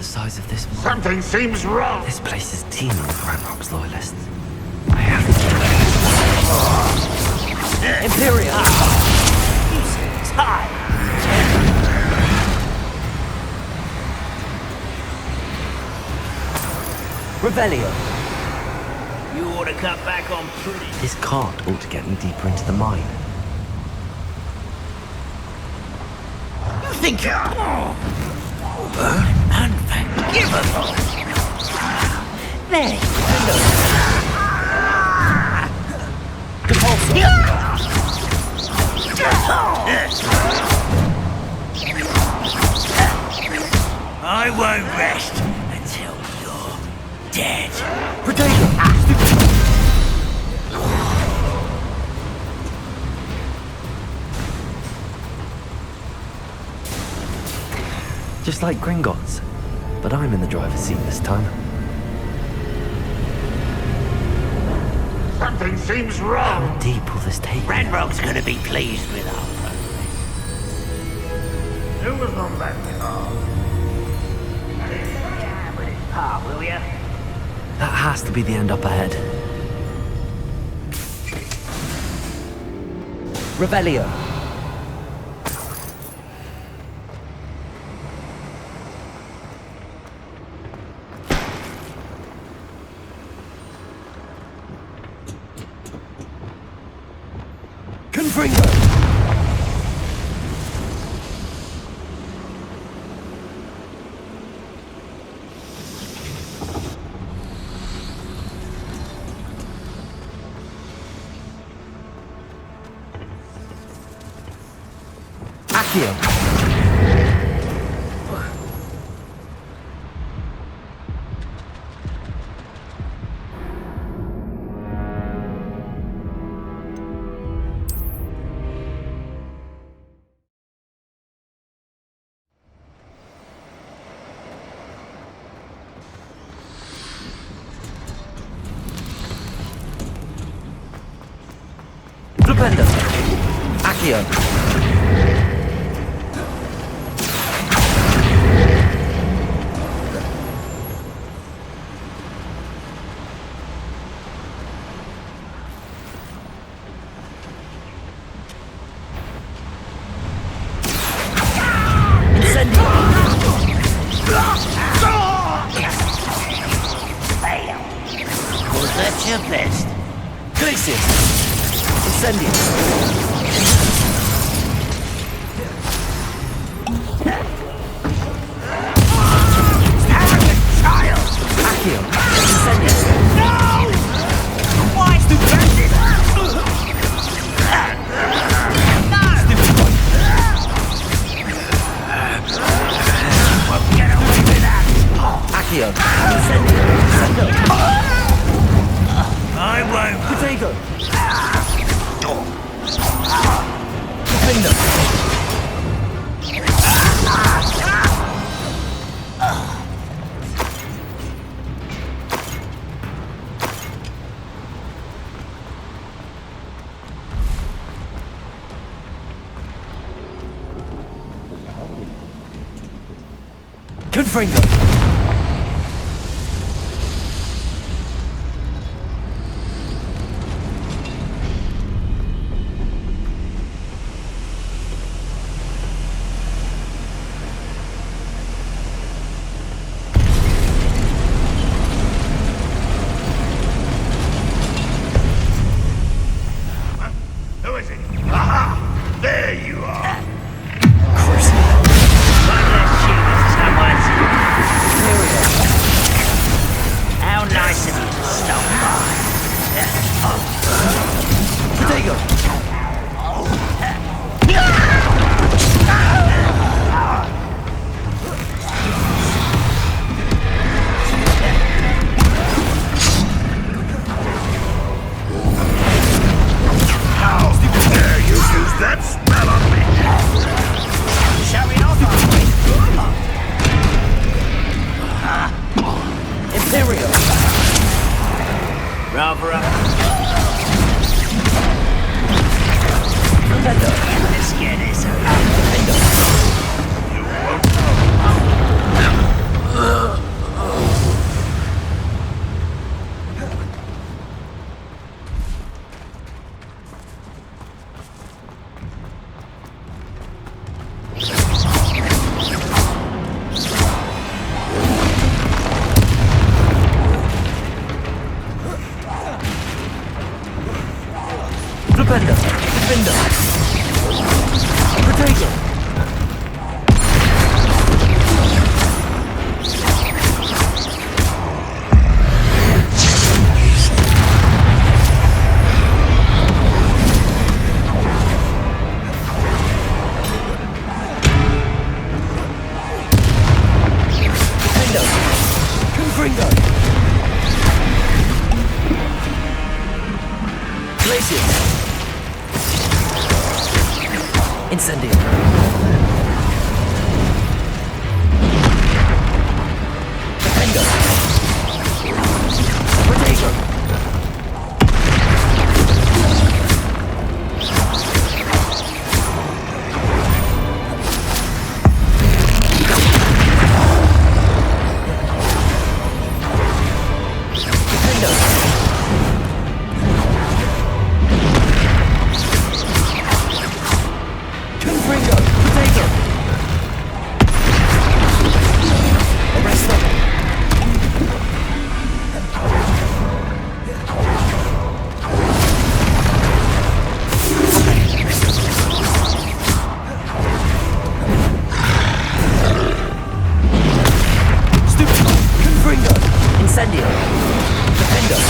size of this one. Something seems wrong. This place is teeming with Ranrock's loyalists. I have to... Imperial! You seem tired. Revelio! You ought to cut back on pretty. This cart ought to get me deeper into the mine. You think you're unforgivable. There you go. I won't rest until you're dead. Just like Gringotts, but I'm in the driver's seat this time. Something seems wrong. How deep will this take me? Ranrock's gonna be pleased with our progress. Who was on that car? Yeah, with his pa, will ya? That has to be the end up ahead. Revelio! Confringo! Accio! Flipendo! Accio! Was that your best? Glacius! Incendio! Arrogant child! Accio! Incendio! No! Why stupendous? No! Won't get away with that! Accio! Incendio! Sendo! I won't. Potato! Finger! Confringo! Who is it? Aha! There you are. How nice of you to stop by. Potato! How dare you use that spell on me? Shall we not? Imperial! Rather up. Potato! Let's get this. You won't know. Defender! Defender! Potato! Defender! Confringo! Glacier! Incendio. Defender. Potato. Defender. Confringo! Potato! Arrest them! Stupid! Confringo! Incendio! Defender!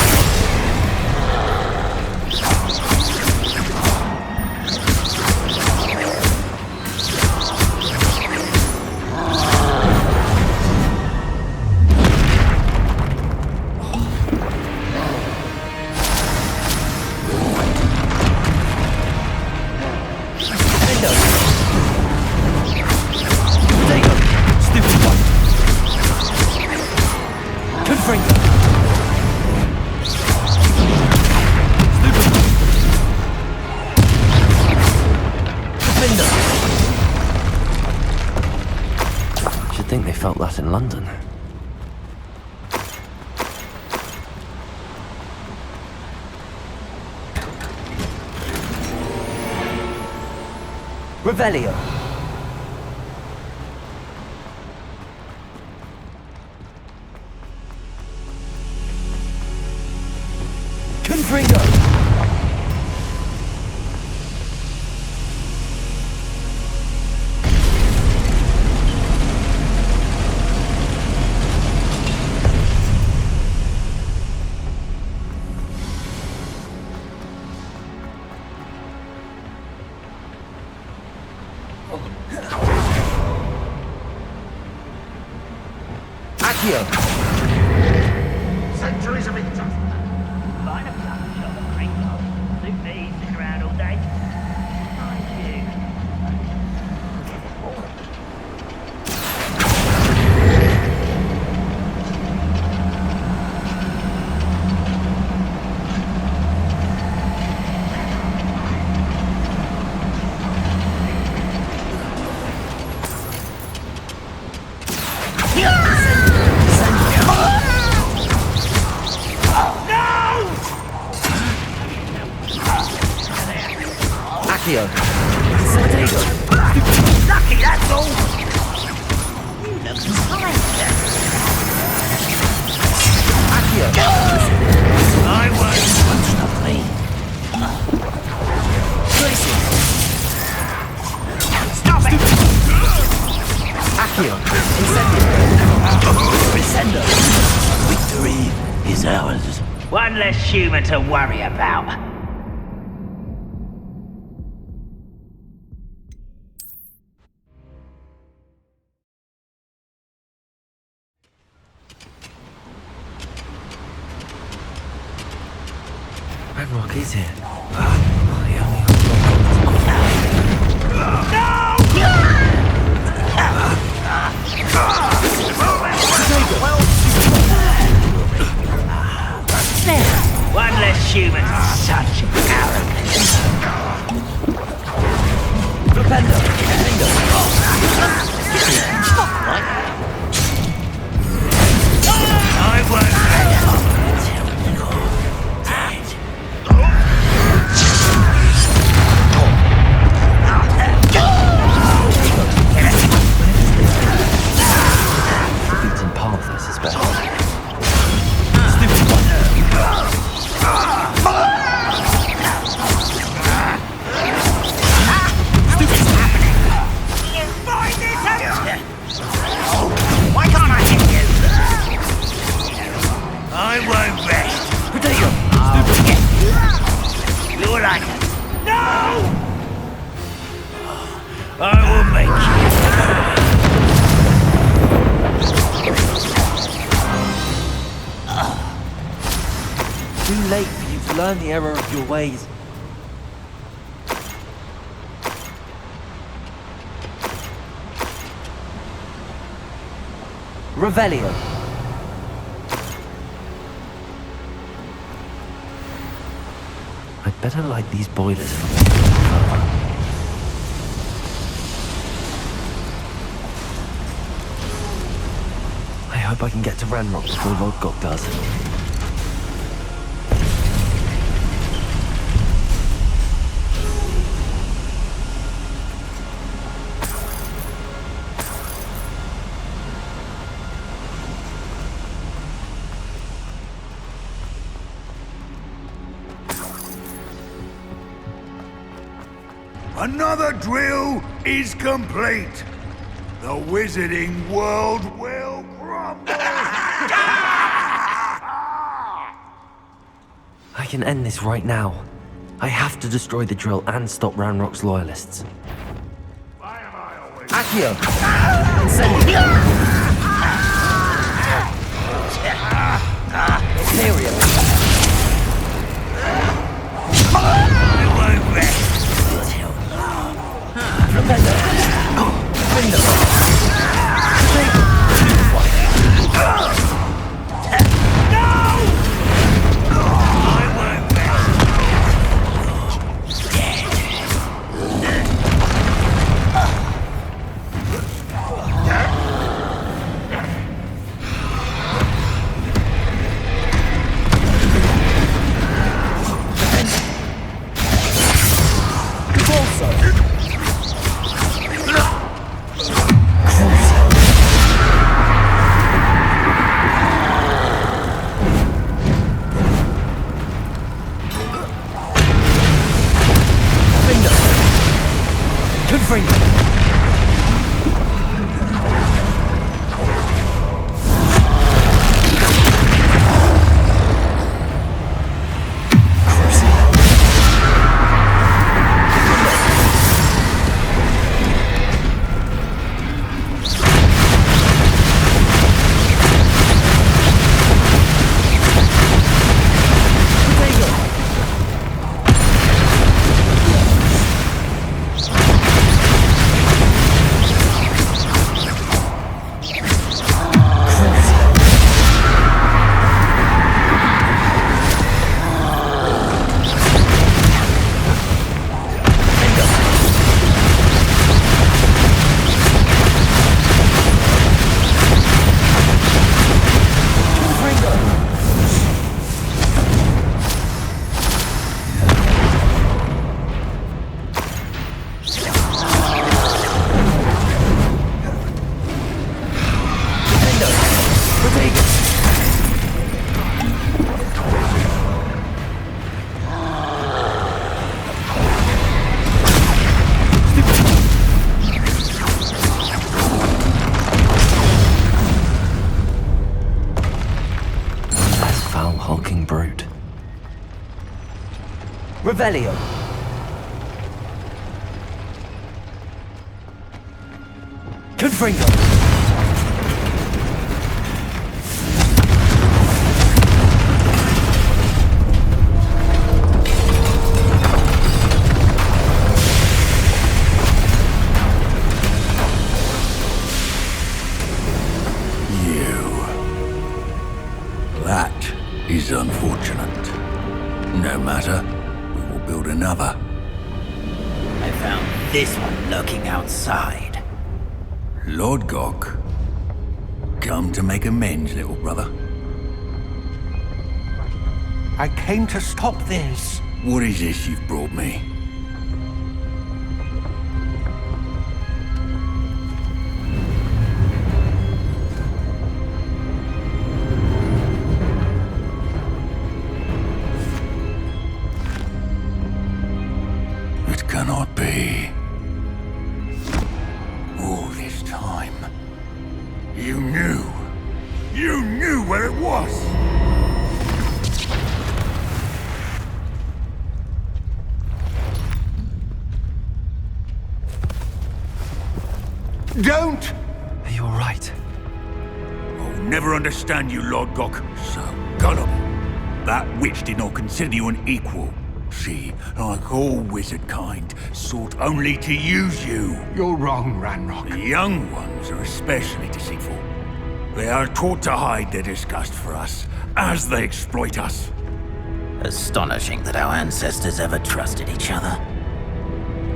Should think they felt that in London. Revelio. Confringo. Accio. Centuries of injustice. Find a plum shop at Gringotts. Suit me, sitting around all day. Mind you. Accio. Potato. Lucky, that's all. You look tired. Accio. I won't. That's not me. Tracy. Stop it. Accio. Incendio. Resendo. Victory is ours. One less human to worry about. Rock is here. One less human to such arrogance. Defender. I won't rest until you're dead. The beaten path, I suspect. Why can't I hit you? I won't rest. Potato! You're like it. No! I will make Too late for you to learn the error of your ways. Revelio. I'd better light these boilers for me. I hope I can get to Ranrock before Lord Gok does. Another drill is complete. The wizarding world will crumble. I can end this right now. I have to destroy the drill and stop Ranrock's loyalists. Why am I always... Accio! Incendio! I won't rest. Revelio. Confringo. That is unfortunate. No matter, we will build another. I found this one lurking outside. Lord Gok, come to make amends, little brother. I came to stop this. What is this you've brought me? It cannot be. All this time, you knew. You knew where it was! Don't! Are you alright? I'll never understand you, Lord Gok. So gullible. That witch did not consider you an equal. She, like all wizard kind, sought only to use you. You're wrong, Ranrock. The young ones are especially deceitful. They are taught to hide their disgust for us, as they exploit us. Astonishing that our ancestors ever trusted each other.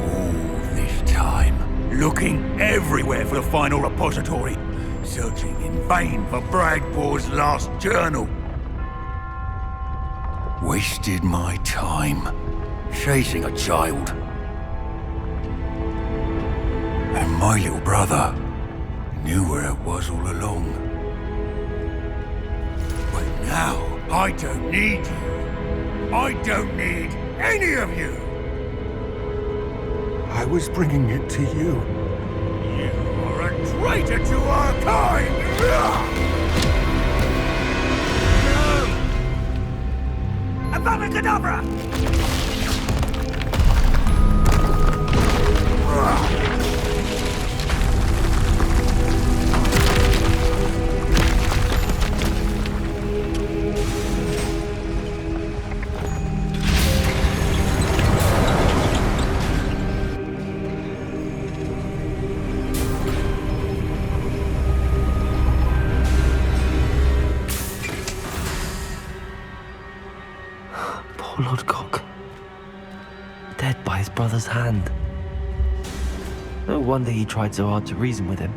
All this time, looking everywhere for the final repository, searching in vain for Bragpaw's last journal. Wasted my time, chasing a child. And my little brother knew where it was all along. But now, I don't need you. I don't need any of you. I was bringing it to you. You are a traitor to our kind! Avada kedavra! Poor Lord Cock. Dead by his brother's hand. No wonder he tried so hard to reason with him.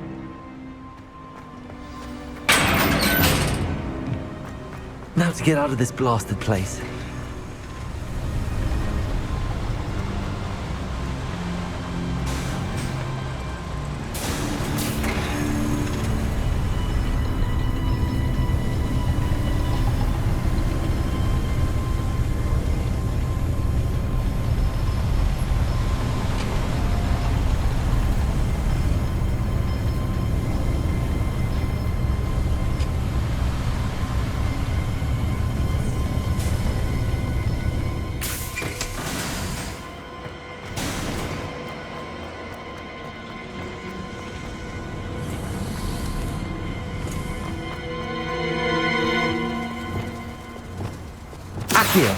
Now to get out of this blasted place. Here.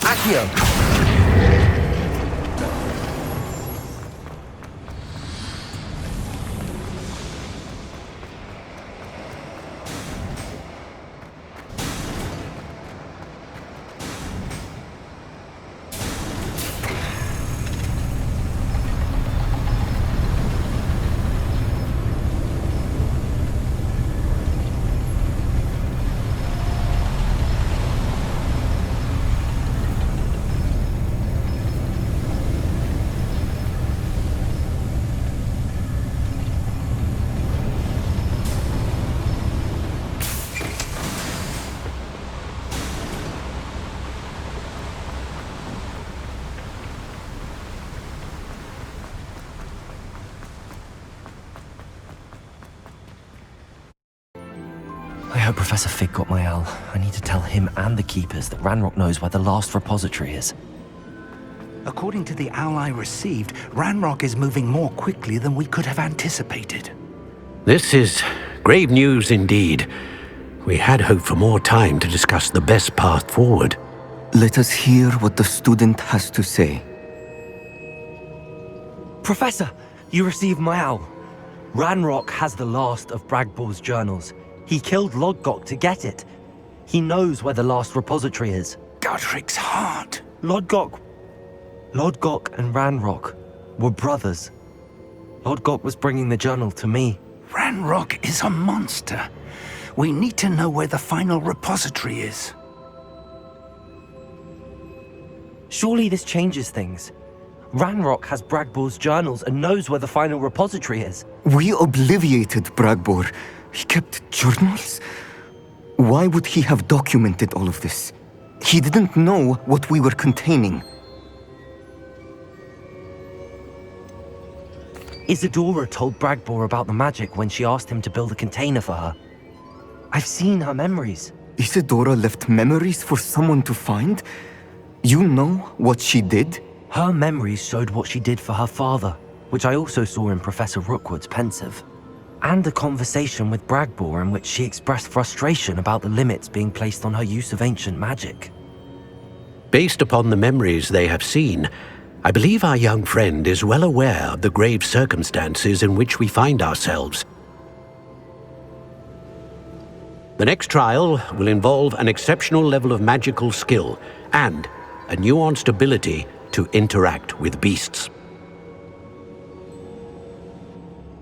Accio! I hope Professor Fig got my owl. I need to tell him and the keepers that Ranrock knows where the last repository is. According to the owl I received, Ranrock is moving more quickly than we could have anticipated. This is grave news indeed. We had hoped for more time to discuss the best path forward. Let us hear what the student has to say. Professor, you received my owl. Ranrock has the last of Bragbor's journals. He killed Lodgok to get it. He knows where the last repository is. Godric's heart. Lodgok and Ranrock were brothers. Lodgok was bringing the journal to me. Ranrock is a monster. We need to know where the final repository is. Surely this changes things. Ranrock has Bragbor's journals and knows where the final repository is. We obliviated Bragbor. He kept journals? Why would he have documented all of this? He didn't know what we were containing. Isadora told Bragbor about the magic when she asked him to build a container for her. I've seen her memories. Isadora left memories for someone to find? You know what she did? Her memories showed what she did for her father, which I also saw in Professor Rookwood's pensive. And a conversation with Bragbor in which she expressed frustration about the limits being placed on her use of ancient magic. Based upon the memories they have seen, I believe our young friend is well aware of the grave circumstances in which we find ourselves. The next trial will involve an exceptional level of magical skill and a nuanced ability to interact with beasts.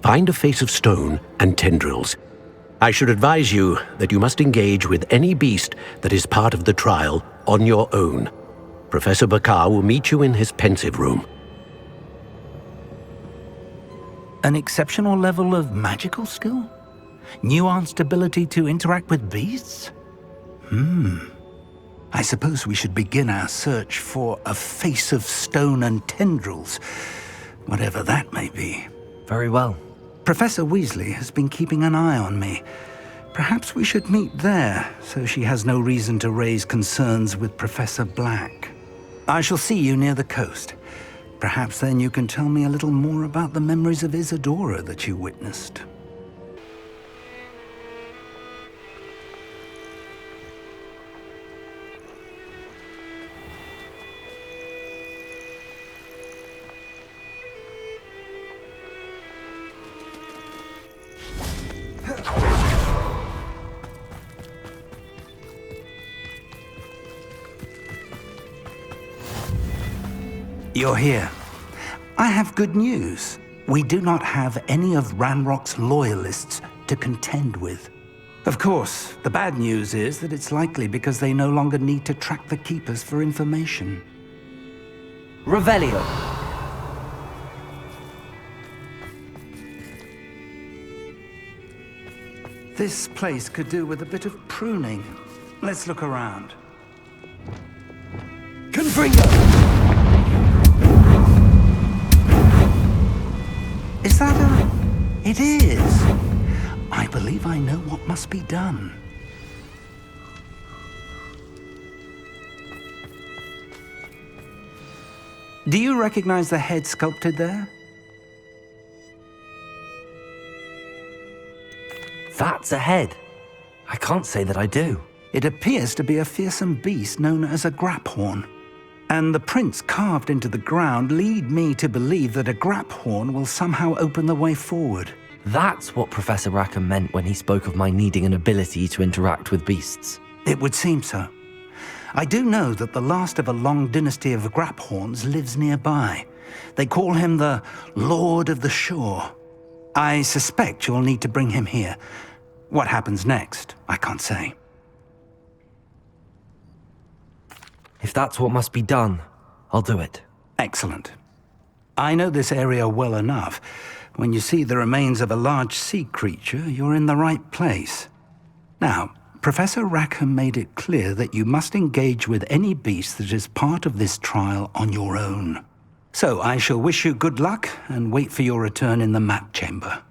Find a face of stone and tendrils. I should advise you that you must engage with any beast that is part of the trial on your own. Professor Bakar will meet you in his pensive room. An exceptional level of magical skill? Nuanced ability to interact with beasts? I suppose we should begin our search for a face of stone and tendrils, whatever that may be. Very well. Professor Weasley has been keeping an eye on me. Perhaps we should meet there, so she has no reason to raise concerns with Professor Black. I shall see you near the coast. Perhaps then you can tell me a little more about the memories of Isadora that you witnessed. You're here. I have good news. We do not have any of Ranrock's loyalists to contend with. Of course, the bad news is that it's likely because they no longer need to track the Keepers for information. Revelio. This place could do with a bit of pruning. Let's look around. Confringo! Is that a... It is. I believe I know what must be done. Do you recognize the head sculpted there? That's a head. I can't say that I do. It appears to be a fearsome beast known as a graphorn. And the prints carved into the ground lead me to believe that a graphorn will somehow open the way forward. That's what Professor Rackham meant when he spoke of my needing an ability to interact with beasts. It would seem so. I do know that the last of a long dynasty of graphorns lives nearby. They call him the Lord of the Shore. I suspect you'll need to bring him here. What happens next, I can't say. If that's what must be done, I'll do it. Excellent. I know this area well enough. When you see the remains of a large sea creature, you're in the right place. Now, Professor Rackham made it clear that you must engage with any beast that is part of this trial on your own. So I shall wish you good luck and wait for your return in the map chamber.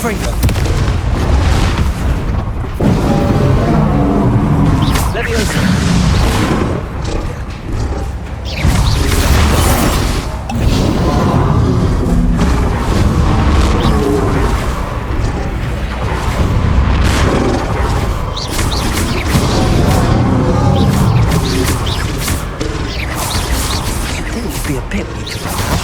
Confringo! Leviosa! Be a bit weak about that.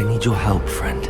I need your help, friend.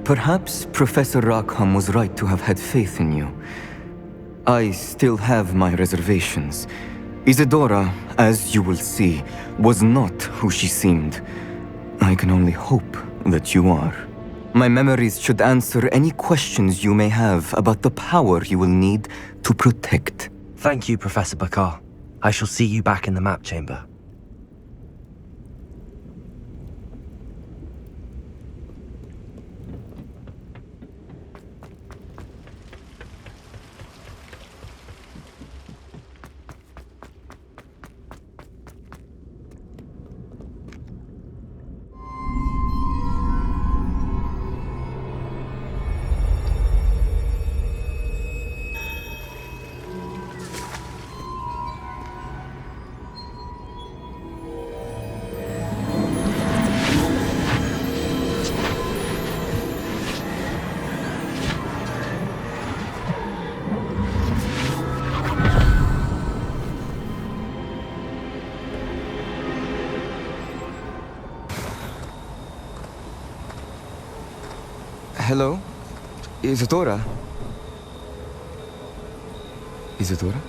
Perhaps Professor Rackham was right to have had faith in you. I still have my reservations. Isadora, as you will see, was not who she seemed. I can only hope that you are. My memories should answer any questions you may have about the power you will need to protect. Thank you, Professor Bakar. I shall see you back in the map chamber. Hello? Isadora? Isadora?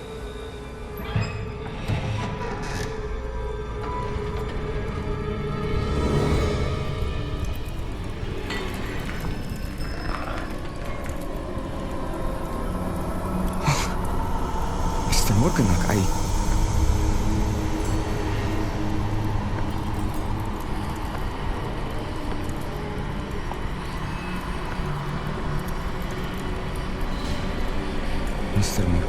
Mr. Morganach, Mr. Morgan?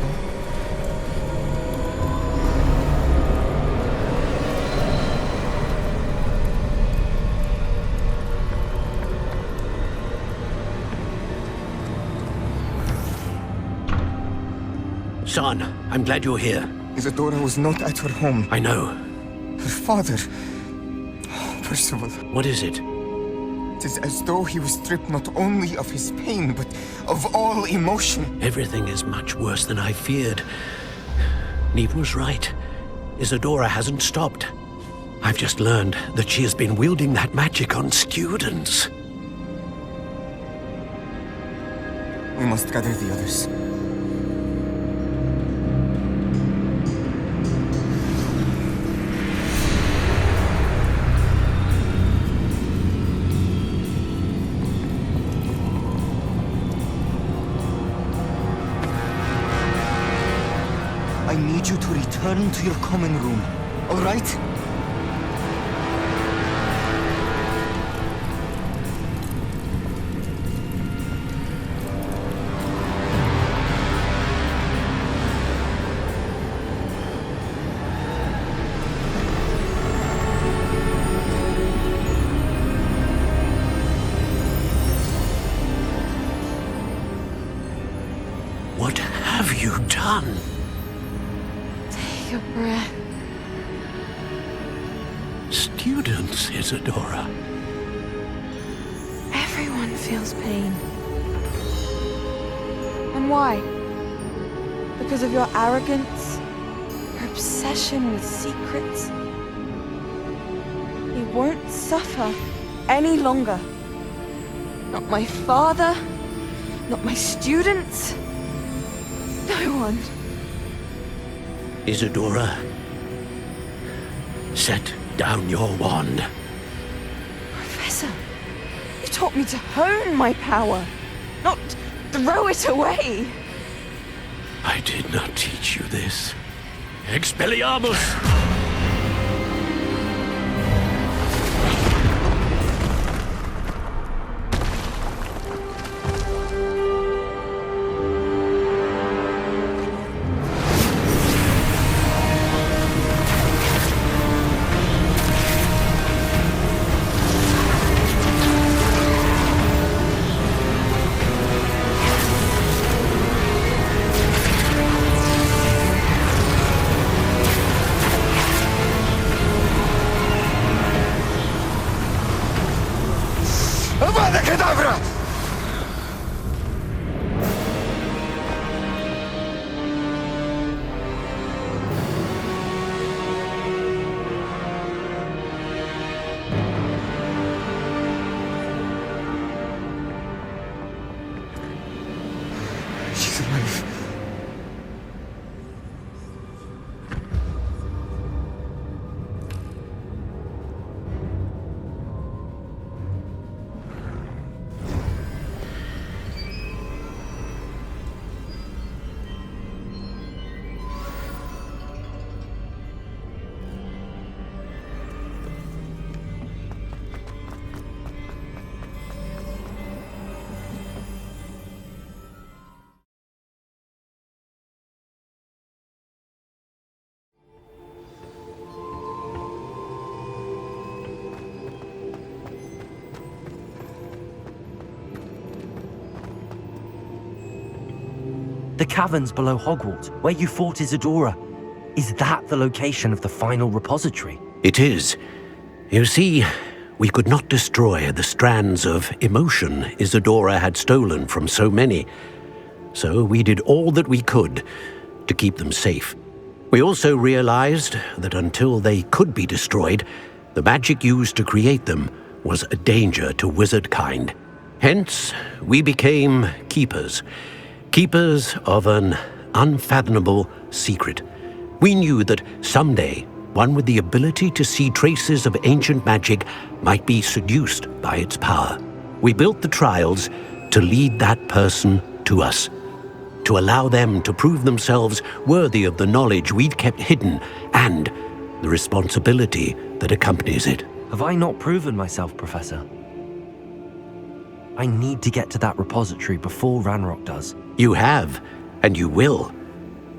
Son, I'm glad you're here. Isadora was not at her home. I know. Her father... Percival. What is it? It is as though he was stripped not only of his pain, but of all emotion. Everything is much worse than I feared. Neve was right. Isadora hasn't stopped. I've just learned that she has been wielding that magic on students. We must gather the others. I need you to return to your common room, all right? What have you done? Take a breath. Students, Isadora. Everyone feels pain. And why? Because of your arrogance? Your obsession with secrets? He won't suffer any longer. Not my father, not my students, no one. Isadora, set down your wand. Professor, you taught me to hone my power, not throw it away. I did not teach you this. Expelliarmus! Avada kedavra! She's alive. The caverns below Hogwarts, where you fought Isadora. Is that the location of the final repository? It is. You see, we could not destroy the strands of emotion Isadora had stolen from so many. So we did all that we could to keep them safe. We also realized that until they could be destroyed, the magic used to create them was a danger to wizard kind. Hence, we became keepers. Keepers of an unfathomable secret. We knew that someday, one with the ability to see traces of ancient magic might be seduced by its power. We built the trials to lead that person to us, to allow them to prove themselves worthy of the knowledge we'd kept hidden and the responsibility that accompanies it. Have I not proven myself, Professor? I need to get to that repository before Ranrock does. You have, and you will.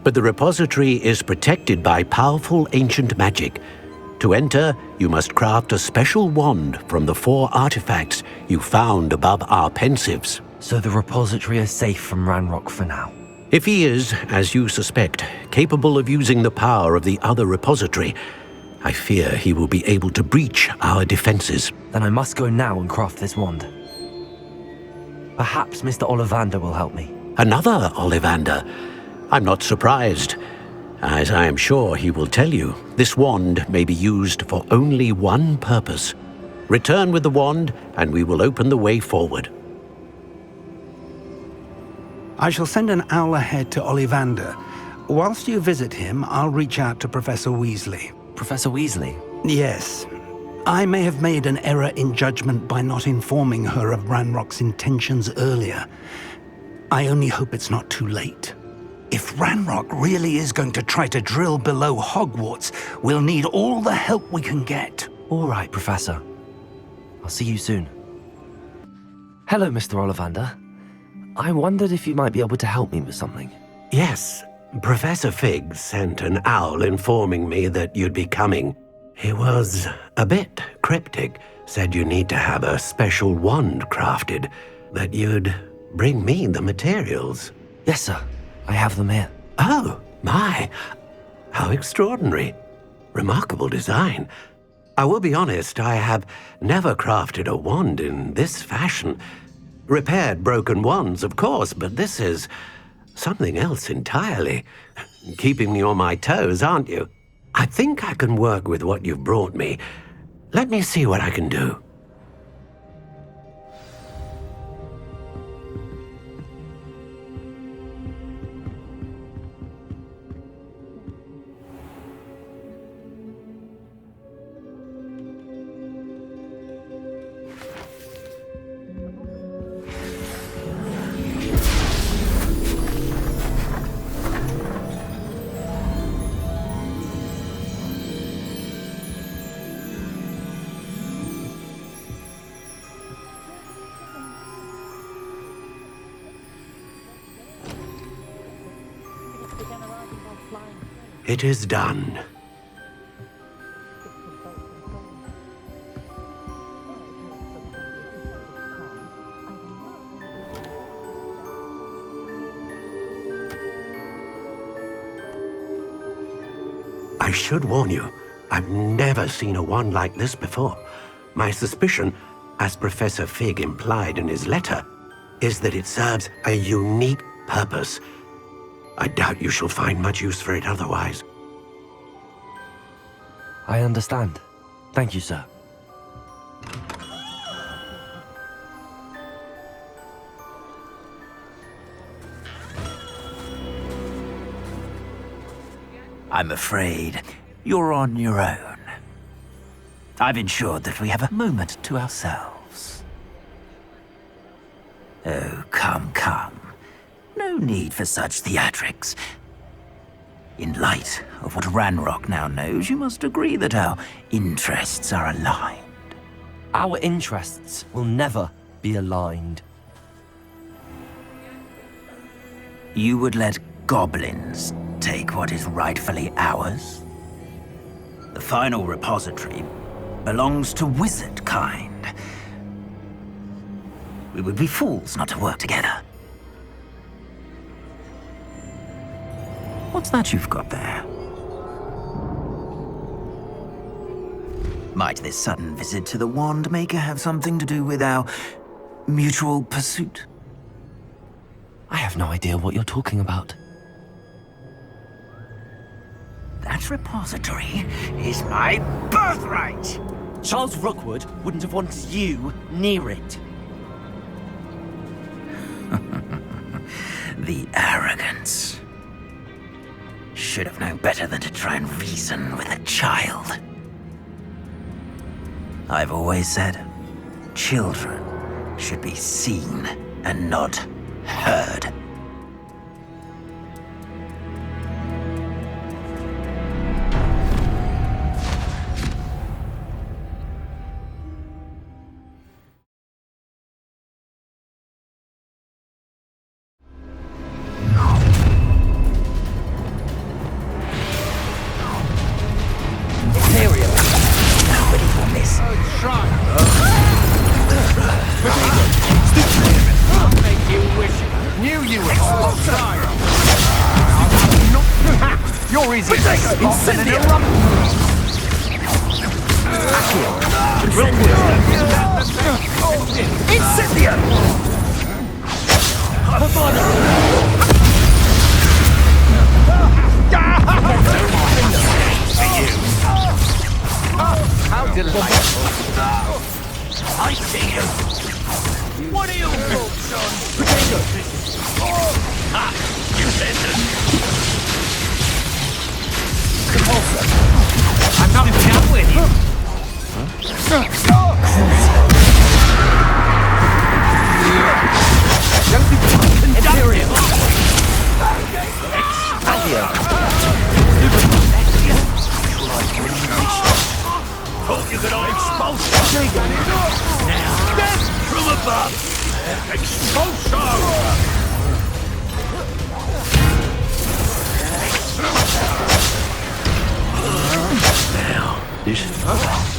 But the repository is protected by powerful ancient magic. To enter, you must craft a special wand from the 4 artifacts you found above our pensives. So the repository is safe from Ranrock for now. If he is, as you suspect, capable of using the power of the other repository, I fear he will be able to breach our defenses. Then I must go now and craft this wand. Perhaps Mr. Ollivander will help me. Another Ollivander? I'm not surprised. As I am sure he will tell you, this wand may be used for only one purpose. Return with the wand, and we will open the way forward. I shall send an owl ahead to Ollivander. Whilst you visit him, I'll reach out to Professor Weasley. Professor Weasley? Yes. I may have made an error in judgment by not informing her of Ranrock's intentions earlier. I only hope it's not too late. If Ranrock really is going to try to drill below Hogwarts, we'll need all the help we can get. All right, Professor. I'll see you soon. Hello, Mr. Ollivander. I wondered if you might be able to help me with something. Yes, Professor Fig sent an owl informing me that you'd be coming. He was a bit cryptic, said you need to have a special wand crafted, that you'd bring me the materials. Yes, sir. I have them here. Oh, my. How extraordinary. Remarkable design. I will be honest, I have never crafted a wand in this fashion. Repaired broken wands, of course, but this is something else entirely. Keeping me on my toes, aren't you? I think I can work with what you've brought me. Let me see what I can do. It is done. I should warn you, I've never seen a wand like this before. My suspicion, as Professor Fig implied in his letter, is that it serves a unique purpose. I doubt you shall find much use for it otherwise. I understand. Thank you, sir. I'm afraid you're on your own. I've ensured that we have a moment to ourselves. Oh, come, come. No need for such theatrics. In light of what Ranrock now knows, you must agree that our interests are aligned. Our interests will never be aligned. You would let goblins take what is rightfully ours? The final repository belongs to wizard kind. We would be fools not to work together. What's that you've got there? Might this sudden visit to the Wand Maker have something to do with our mutual pursuit? I have no idea what you're talking about. That repository is my birthright! Charles Rookwood wouldn't have wanted you near it. The arrogance. Should have known better than to try and reason with a child. I've always said, children should be seen and not heard.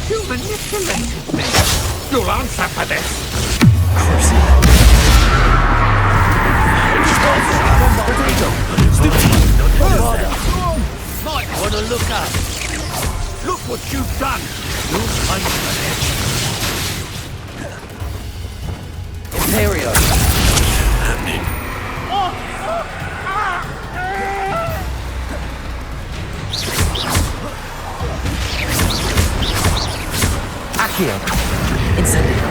You manipulated me. You'll answer for this. Might want to look up. Look what you've done. You'll pay for this. Imperial. Accio. Incendio.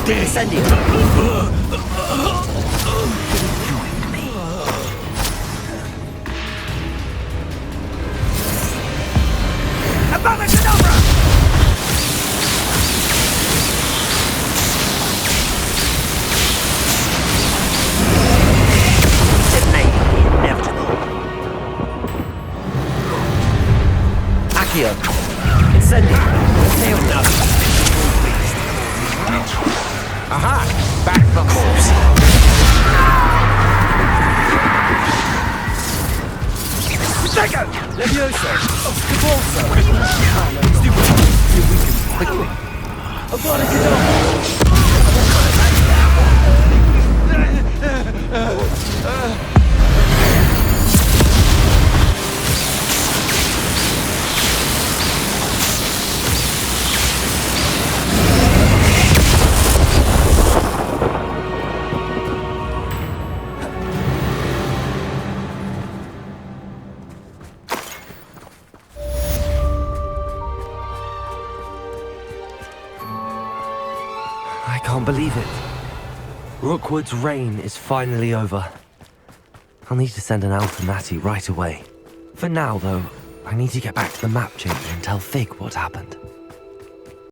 Incendio. Avada kedavra! Accio. Incendio. Imperial. Aha! Back the horse. Take it! Levioso. Cabalso. Stupid. You weaken quickly. Avada kedavra. I can't believe it. Rookwood's reign is finally over. I'll need to send an owl to Natty right away. For now, though, I need to get back to the map chamber and tell Fig what happened.